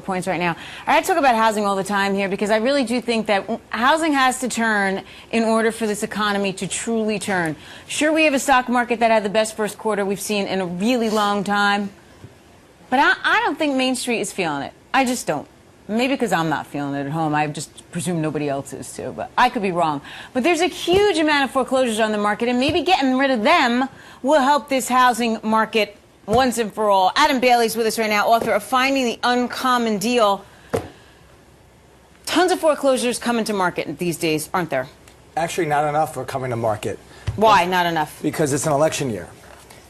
points right now. I talk about housing all the time here because I really do think that housing has to turn in order for this economy to truly turn. Sure, we have a stock market that had the best first quarter we've seen in a really long time, but I don't think Main Street is feeling it. I just don't. Maybe because I'm not feeling it at home. I just presume nobody else is too, but I could be wrong. But there's a huge amount of foreclosures on the market, and maybe getting rid of them will help this housing market once and for all. Leitman Bailey's with us right now, author of Finding the Uncommon Deal. Tons of foreclosures coming to market these days, aren't there? Actually, not enough are coming to market. Why not enough? Because it's an election year.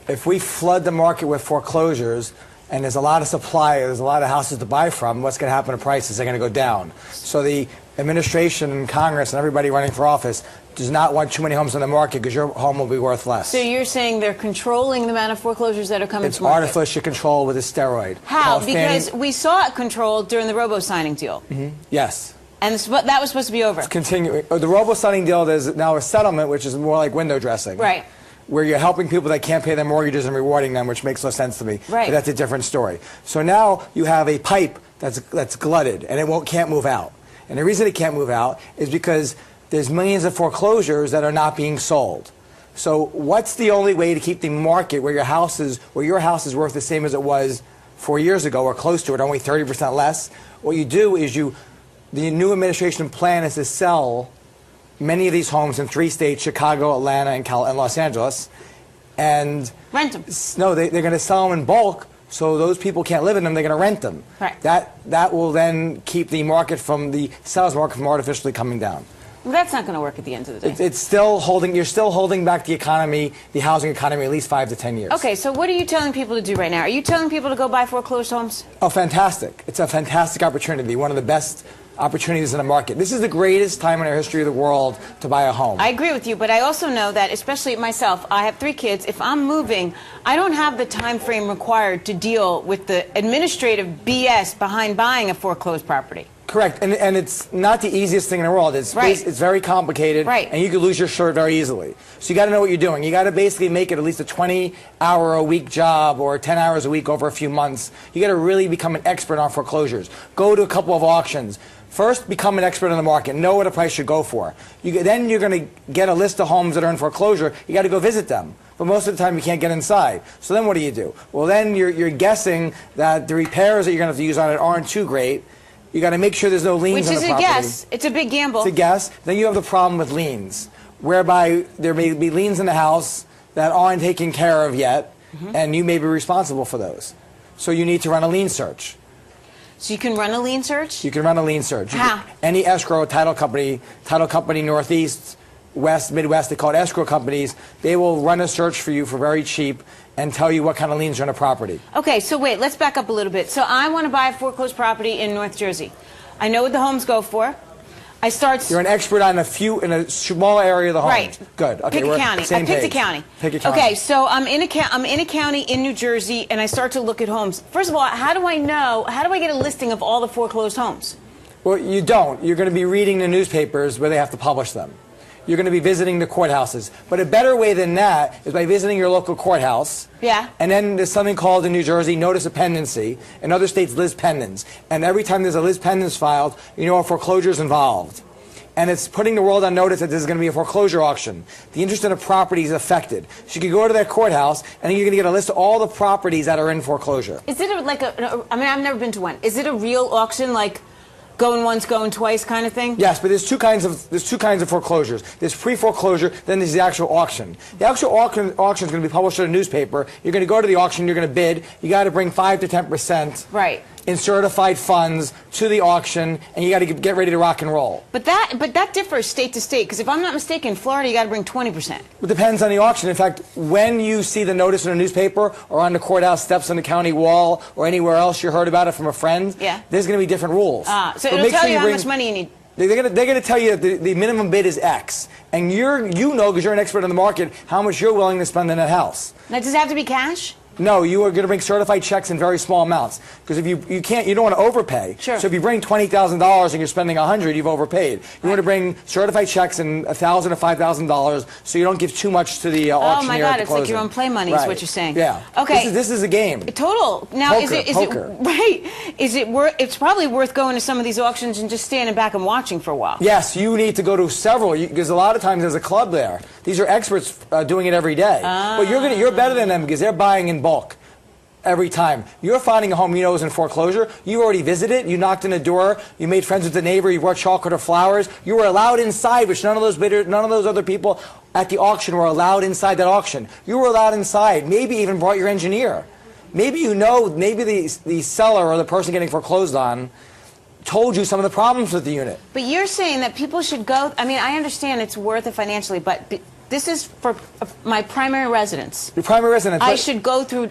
If we flood the market with foreclosures, and there's a lot of supply, there's a lot of houses to buy from, what's going to happen to prices? They're going to go down. So the administration and Congress and everybody running for office does not want too many homes on the market because your home will be worth less. So you're saying they're controlling the amount of foreclosures that are coming to It's market? artificial control with a steroid. How? Because we saw it controlled during the robo-signing deal. Yes. And that was supposed to be over. It's continuing. The robo-signing deal, there's now a settlement, which is more like window dressing. Right. Where you're helping people that can't pay their mortgages and rewarding them, which makes no sense to me. Right. But that's a different story. So now you have a pipe that's glutted, and it can't move out. And the reason it can't move out is because there's millions of foreclosures that are not being sold. So what's the only way to keep the market where your house is worth the same as it was 4 years ago or close to it, only 30% less? What you do is the new administration plan is to sell many of these homes in 3 states, Chicago, Atlanta, and Los Angeles, and rent them. No, they're going to sell them in bulk, so those people can't live in them. They're going to rent them. Right. That will then keep the market the sales market from artificially coming down. Well, that's not going to work at the end of the day. It's still holding. You're still holding back the economy, the housing economy, at least 5 to 10 years. Okay, so what are you telling people to do right now? Are you telling people to go buy foreclosed homes? Oh, fantastic! It's a fantastic opportunity. One of the best opportunities in the market. This is the greatest time in our history of the world to buy a home. I agree with you, but I also know that, especially myself, I have 3 kids. If I'm moving, I don't have the time frame required to deal with the administrative BS behind buying a foreclosed property. Correct, and it's not the easiest thing in the world. It's very complicated, and you could lose your shirt very easily. So you got to know what you're doing. You got to basically make it at least a 20-hour-a-week job or 10 hours a week over a few months. You got to really become an expert on foreclosures. Go to a couple of auctions. First, become an expert in the market. Know what a price should go for. Then you're going to get a list of homes that are in foreclosure. You got to go visit them. But most of the time, you can't get inside. So then what do? Well, then you're guessing that the repairs that you're going to have to use on it aren't too great. You got to make sure there's no liens on the property. Which is a guess. It's a big gamble. It's a guess. Then you have the problem with liens, whereby there may be liens in the house that aren't taken care of yet, and you may be responsible for those. So you need to run a lien search. So you can run a lien search? You can run a lien search. How? Any escrow title company Northeast, West, Midwest, they call it escrow companies, they will run a search for you for very cheap and tell you what kind of liens are on a property. Okay, so wait, let's back up a little bit. So I want to buy a foreclosed property in North Jersey. I know what the homes go for. You're an expert on in a small area of the home. Right. Good. Okay, Pick a county. I picked a county. Pick a county. Okay, so I'm in a county in New Jersey, and I start to look at homes. First of all, how do I get a listing of all the foreclosed homes? Well, you don't. You're going to be reading the newspapers where they have to publish them. You're going to be visiting the courthouses. But a better way than that is by visiting your local courthouse. Yeah. And then there's something called in New Jersey notice of pendency. In other states, lis pendens. And every time there's a lis pendens filed, you know a foreclosure is involved. And it's putting the world on notice that there's going to be a foreclosure auction. The interest in a property is affected. So you can go to that courthouse, and then you're going to get a list of all the properties that are in foreclosure. Is it I mean, I've never been to one. Is it a real auction, like going once, going twice kind of thing? Yes, but there's two kinds of foreclosures. There's pre-foreclosure, then there's the actual auction. The actual auction is going to be published in a newspaper. You're going to go to the auction, you're going to bid. You got to bring 5 to 10% in certified funds to the auction, and you got to get ready to rock and roll. But that differs state to state, because if I'm not mistaken, Florida, you got to bring 20%. It depends on the auction. In fact, when you see the notice in a newspaper or on the courthouse steps on the county wall or anywhere else you heard about it from a friend, there's going to be different rules. So it'll tell you how much money you need. They're going to tell you that the minimum bid is X, and you know, because you're an expert in the market, how much you're willing to spend in that house. Now, does it have to be cash? No, you are going to bring certified checks in very small amounts because if you don't want to overpay. Sure. So if you bring $20,000 and you're spending $100, you've overpaid. You want to bring certified checks in $1,000 to $5,000 so you don't give too much to the auctioneer. Oh my God, at the it's closing. like your own play money, is what you're saying. Yeah. Okay. This is a game. Total. Now, Poker. Is it worth? It's probably worth going to some of these auctions and just standing back and watching for a while. Yes, you need to go to several because a lot of times there's a club there. These are experts doing it every day. But you're better than them because they're buying in bulk. Every time. You're finding a home you know is in foreclosure. You already visited. You knocked on the door. You made friends with the neighbor. You brought chocolate or flowers. You were allowed inside, which none of those other people at the auction were allowed inside that auction. You were allowed inside. Maybe even brought your engineer. Maybe maybe the seller or the person getting foreclosed on told you some of the problems with the unit. But you're saying that people should go. I mean, I understand it's worth it financially, but this is for my primary residence. Your primary residence. I should go through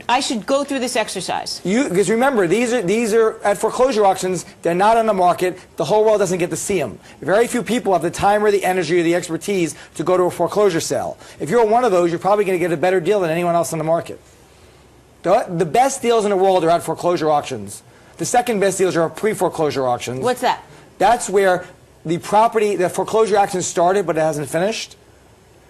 this exercise. Because remember, these are at foreclosure auctions. They're not on the market. The whole world doesn't get to see them. Very few people have the time or the energy or the expertise to go to a foreclosure sale. If you're one of those, you're probably going to get a better deal than anyone else on the market. The best deals in the world are at foreclosure auctions. The second best deals are pre-foreclosure auctions. What's that? That's where the foreclosure action started, but it hasn't finished.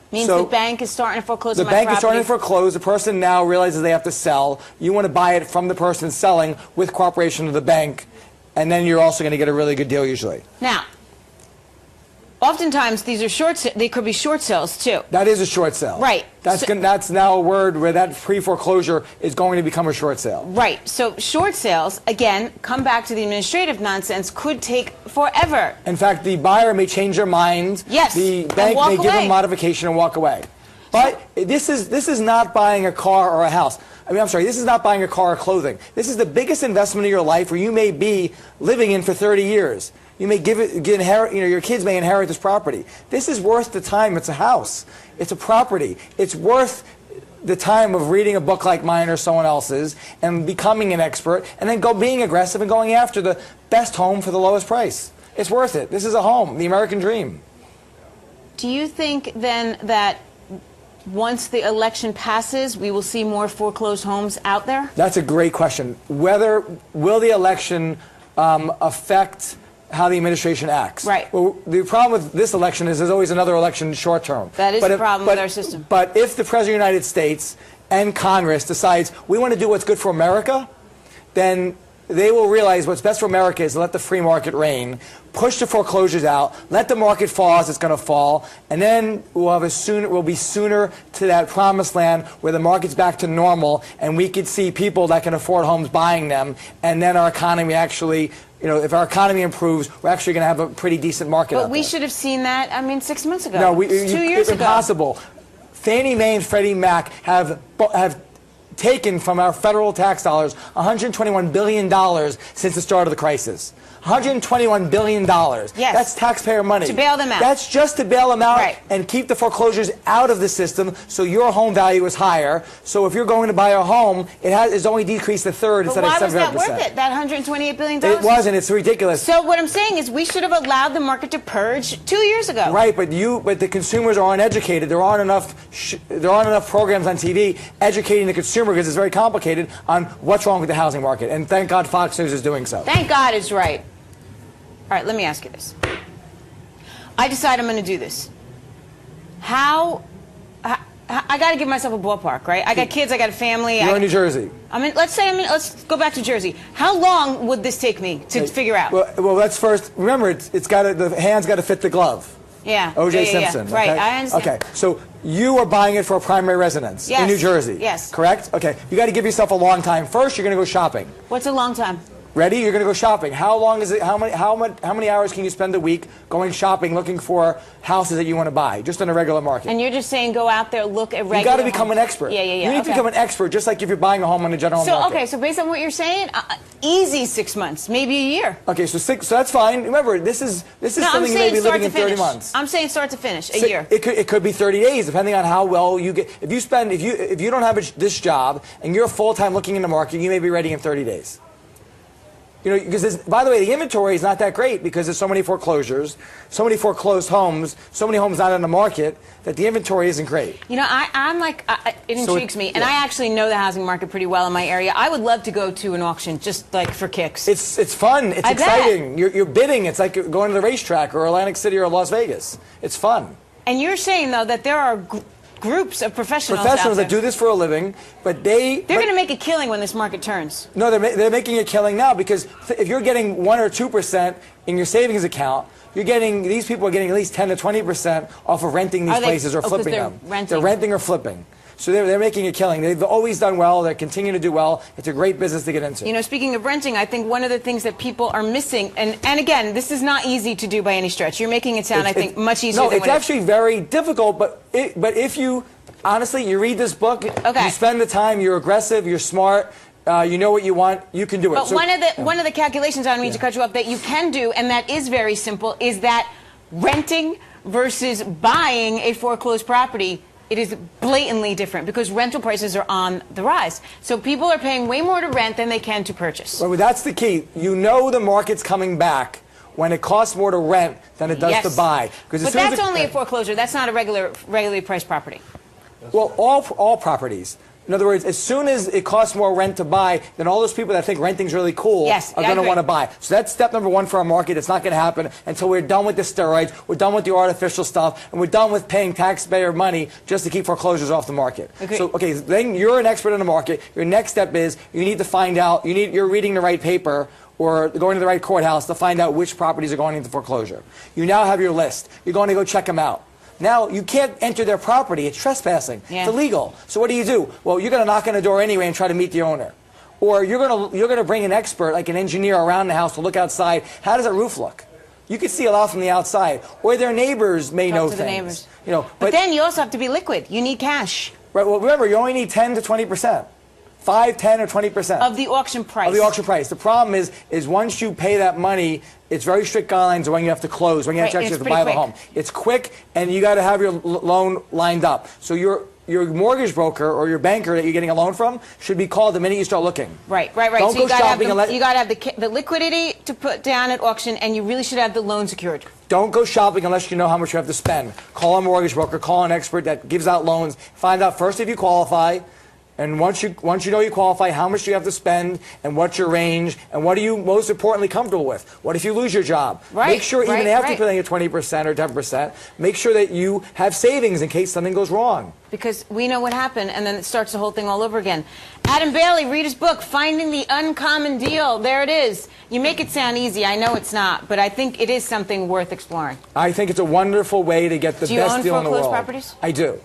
Means the bank is starting to foreclose on my property. The bank is starting to foreclose. The person now realizes they have to sell. You want to buy it from the person selling with cooperation of the bank, and then you're also going to get a really good deal usually. Now, oftentimes these are they could be short sales too. That is a short sale. Right. That's now a word where that pre-foreclosure is going to become a short sale. Right. So short sales, again, come back to the administrative nonsense, could take forever. In fact, the buyer may change their mind. Yes. The bank may give them modification and walk away. But this is not buying a car or a house. I mean, I'm sorry, this is not buying a car or clothing. This is the biggest investment of your life where you may be living in for 30 years. You may your kids may inherit this property. This is worth the time. It's a house. It's a property. It's worth the time of reading a book like mine or someone else's and becoming an expert and then being aggressive and going after the best home for the lowest price. It's worth it. This is a home, the American dream. Do you think then that once the election passes, we will see more foreclosed homes out there? That's a great question. Will the election affect how the administration acts? Right. Well, the problem with this election is there's always another election short term. That is the problem with our system. But if the President of the United States and Congress decides we want to do what's good for America, then they will realize what's best for America is to let the free market reign, push the foreclosures out, let the market fall as it's going to fall, and then we'll be sooner to that promised land where the market's back to normal, and we could see people that can afford homes buying them, and then our economy actually, if our economy improves, we're actually going to have a pretty decent market out there. But we should have seen that, 6 months ago. No, 2 years it's ago. impossible. Fannie Mae and Freddie Mac have taken from our federal tax dollars $121 billion since the start of the crisis. $121 billion. Yes. That's taxpayer money. To bail them out. That's just to bail them out right. and keep the foreclosures out of the system so your home value is higher. So if you're going to buy a home, it's only decreased a third instead of 7%. Why was that worth it, that $128 billion? It wasn't. It's ridiculous. So what I'm saying is we should have allowed the market to purge 2 years ago. Right, but the consumers are uneducated. There aren't enough programs on TV educating the consumer because it's very complicated on what's wrong with the housing market. And thank God Fox News is doing so. Thank God is right. All right, let me ask you this. I decide I'm going to do this. I got to give myself a ballpark, right? I got kids, I got a family. You're in New Jersey. Let's go back to Jersey. How long would this take me to figure out? Well, let's first remember the hand's got to fit the glove. Yeah. O.J. Simpson. Yeah. Right, okay? I understand. Okay, so you are buying it for a primary residence in New Jersey. Yes. Correct? Okay, you got to give yourself a long time. First, you're going to go shopping. What's a long time? Ready? You're going to go shopping. How long is it? How many hours can you spend a week going shopping, looking for houses that you want to buy, just in a regular market? And you're just saying go out there, look at regular. You got to become an expert. Yeah. You need to become an expert, just like if you're buying a home on the general market. Okay, so based on what you're saying, easy 6 months, maybe a year. Okay, so that's fine. Remember, this is something you may be living in 30 months. I'm saying start to finish, a year. It could be 30 days, depending on how well you get. If you don't have this job and you're full time looking in the market, you may be ready in 30 days. You know, because by the way, the inventory is not that great because there's so many foreclosures, so many foreclosed homes, so many homes not on the market that the inventory isn't great. You know, I'm like, it intrigues me, and I actually know the housing market pretty well in my area. I would love to go to an auction just like for kicks. It's fun. It's exciting. You're bidding. It's like going to the racetrack or Atlantic City or Las Vegas. It's fun. And you're saying though that there are groups of professionals that do this for a living, but they're going to make a killing when this market turns. No, they're making a killing now because if you're getting 1 or 2% in your savings account, these people are getting at least 10 to 20% off of renting these places or flipping them. They're renting or flipping. So they're making a killing. They've always done well. They continue to do well. It's a great business to get into. You know, speaking of renting, I think one of the things that people are missing, and again, this is not easy to do by any stretch. You're making it sound, I think, much easier than No, it's actually very difficult, but if you, honestly, you read this book, you spend the time, you're aggressive, you're smart, you know what you want, you can do it. But one of the calculations, I don't mean to cut you off, that you can do, and that is very simple, is that renting versus buying a foreclosed property, it is blatantly different because rental prices are on the rise. So people are paying way more to rent than they can to purchase. Well, that's the key. You know the market's coming back when it costs more to rent than it does to buy. But that's only a foreclosure. That's not a regularly priced property. Well, all properties. In other words, as soon as it costs more rent to buy, then all those people that think renting's really cool are going to want to buy. So that's step number one for our market. It's not going to happen until we're done with the steroids, we're done with the artificial stuff, and we're done with paying taxpayer money just to keep foreclosures off the market. So, then you're an expert in the market. Your next step is you need to find out, you're reading the right paper or going to the right courthouse to find out which properties are going into foreclosure. You now have your list. You're going to go check them out. Now, you can't enter their property. It's trespassing. It's illegal. So what do? Well, you're going to knock on the door anyway and try to meet the owner. Or you're going to bring an expert, like an engineer, around the house to look outside. How does that roof look? You can see a lot from the outside. Or their neighbors may know things. Neighbors. You know, but then you also have to be liquid. You need cash. Right. Well, remember, you only need 10 to 20%. 5, 10, or 20% of the auction price. Of the auction price. The problem is once you pay that money, it's very strict guidelines of when you have to close, when you actually have to buy the home. It's quick, and you got to have your loan lined up. So your mortgage broker or your banker that you're getting a loan from should be called the minute you start looking. Right. Don't so go shopping unless you got to have the liquidity to put down at auction, and you really should have the loan secured. Don't go shopping unless you know how much you have to spend. Call a mortgage broker. Call an expert that gives out loans. Find out first if you qualify. And once you know you qualify, how much do you have to spend, and what's your range, and what are you most importantly comfortable with? What if you lose your job? Make sure even after paying a 20% or 10%, make sure that you have savings in case something goes wrong. Because we know what happened, and then it starts the whole thing all over again. Adam Bailey, read his book, Finding the Uncommon Deal. There it is. You make it sound easy. I know it's not, but I think it is something worth exploring. I think it's a wonderful way to get the best deal in the world. Do you own foreclosed properties? I do.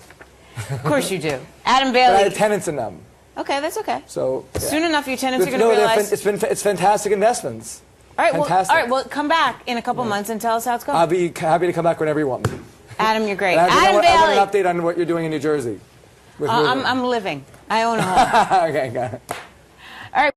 Of course you do. Adam Bailey. But I have tenants in them. Okay, that's okay. So soon enough, your tenants are going to realize it's fantastic investments. All right, well, come back in a couple months and tell us how it's going. I'll be happy to come back whenever you want me. Adam, you're great. Adam Bailey. I want an update on what you're doing in New Jersey. I'm living. I own a home. Okay, got it. All right.